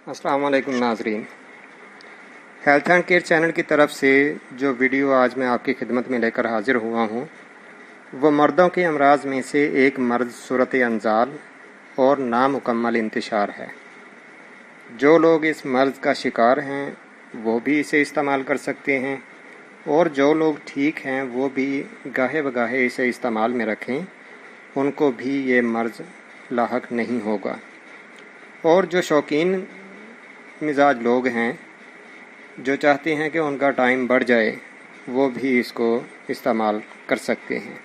अस्सलाम वालेकुम नाजरीन। हेल्थ एंड केयर चैनल की तरफ से जो वीडियो आज मैं आपकी खिदमत में लेकर हाजिर हुआ हूँ वो मर्दों के अमराज में से एक मर्ज सूरत अंजाल और नामुकम्मल इंतशार है। जो लोग इस मर्ज का शिकार हैं वो भी इसे इस्तेमाल कर सकते हैं और जो लोग ठीक हैं वो भी गाहे बगाहे इसे इस्तेमाल में रखें, उनको भी ये मर्ज लाहक नहीं होगा। और जो शौकीन मिजाज लोग हैं जो चाहते हैं कि उनका टाइम बढ़ जाए वो भी इसको इस्तेमाल कर सकते हैं।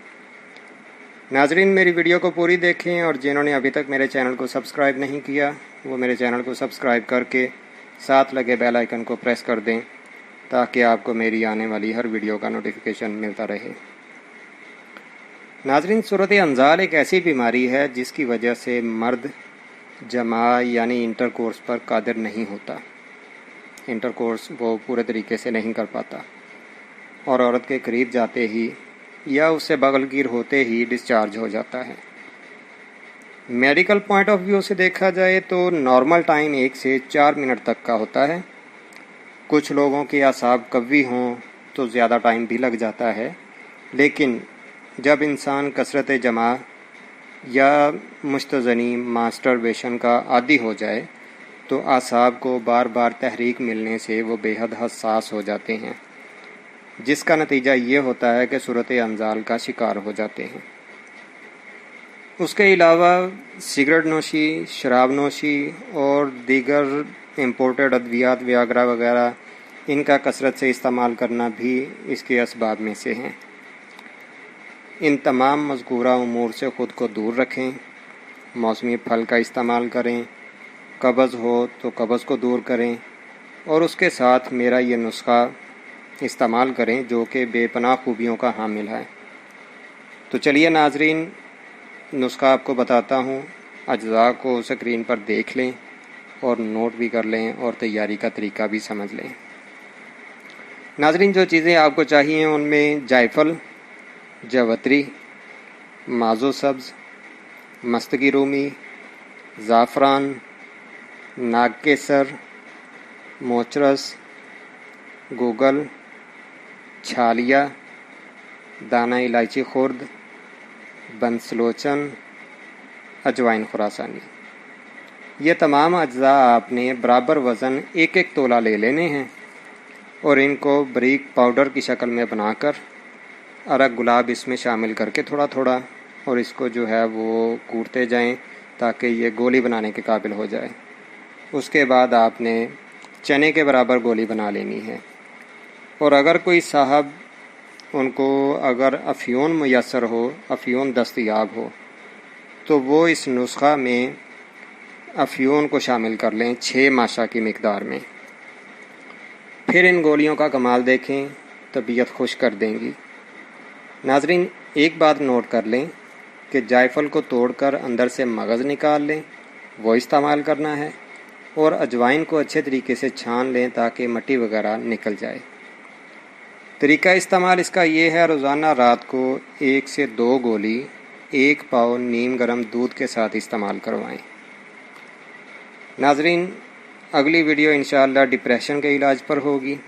नाजरीन, मेरी वीडियो को पूरी देखें और जिन्होंने अभी तक मेरे चैनल को सब्सक्राइब नहीं किया वो मेरे चैनल को सब्सक्राइब करके साथ लगे बेल आइकन को प्रेस कर दें ताकि आपको मेरी आने वाली हर वीडियो का नोटिफिकेशन मिलता रहे। नाजरीन, सूरत अंजाल एक ऐसी बीमारी है जिसकी वजह से मर्द जमा यानी इंटरकोर्स पर कादिर नहीं होता। इंटरकोर्स वो पूरे तरीके से नहीं कर पाता और औरत के करीब जाते ही या उससे बगलगीर होते ही डिस्चार्ज हो जाता है। मेडिकल पॉइंट ऑफ व्यू से देखा जाए तो नॉर्मल टाइम 1 से 4 मिनट तक का होता है। कुछ लोगों के असाब कवी हों तो ज़्यादा टाइम भी लग जाता है, लेकिन जब इंसान कसरत जमा या मुस्तज़नी मास्टरबेशन का आदी हो जाए तो आसाब को बार बार तहरीक मिलने से वो बेहद हसास हो जाते हैं, जिसका नतीजा ये होता है कि सूरत अंजाल का शिकार हो जाते हैं। उसके अलावा सिगरेट नोशी, शराब नोशी और दीगर इम्पोर्टेड अद्वियात व्यागरा वगैरह इनका कसरत से इस्तेमाल करना भी इसके असबाब में से हैं। इन तमाम मज़कूरा उमूर से ख़ुद को दूर रखें। मौसमी फल का इस्तेमाल करें, कब्ज़ हो तो कब्ज़ को दूर करें और उसके साथ मेरा ये नुस्खा इस्तेमाल करें जो कि बेपनाह खूबियों का हामिल है। तो चलिए नाजरीन, नुस्खा आपको बताता हूँ। अज्जा को स्क्रीन पर देख लें और नोट भी कर लें और तैयारी का तरीका भी समझ लें। नाजरीन, जो चीज़ें आपको चाहिए उनमें जायफल, जवतरी, माज़ो सब्ज़, मस्तकी रूमी, ज़ाफ़रान, नागकेसर, मोचरस, गूगल, छालिया, दाना इलायची खुर्द, बंसलोचन, अजवाइन खुरासानी। ये तमाम अज्जा आपने बराबर वज़न 1-1 तोला ले लेने हैं और इनको बारीक पाउडर की शक्ल में बनाकर अरक गुलाब इसमें शामिल करके थोड़ा थोड़ा और इसको जो है वो कूटते जाएं ताकि ये गोली बनाने के काबिल हो जाए। उसके बाद आपने चने के बराबर गोली बना लेनी है। और अगर कोई साहब उनको अगर अफ़्यून मुयस्सर हो, अफ़्यून दस्तयाब हो, तो वो इस नुस्खा में अफ़्यून को शामिल कर लें 6 माशा की मिकदार में। फिर इन गोलियों का कमाल देखें, तबीयत खुश कर देंगी। नाजरीन, एक बात नोट कर लें कि जायफल को तोड़कर अंदर से मगज़ निकाल लें, वो इस्तेमाल करना है और अजवाइन को अच्छे तरीके से छान लें ताकि मट्टी वगैरह निकल जाए। तरीका इस्तेमाल इसका ये है, रोज़ाना रात को 1 से 2 गोली 1 पाव नीम गर्म दूध के साथ इस्तेमाल करवाएं। नाजरीन, अगली वीडियो इंशाअल्लाह डिप्रेशन के इलाज पर होगी।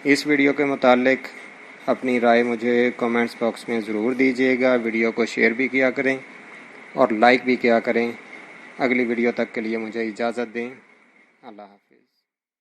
इस वीडियो के मुतालिक अपनी राय मुझे कमेंट्स बॉक्स में ज़रूर दीजिएगा। वीडियो को शेयर भी किया करें और लाइक भी किया करें। अगली वीडियो तक के लिए मुझे इजाज़त दें। अल्लाह हाफ़िज़।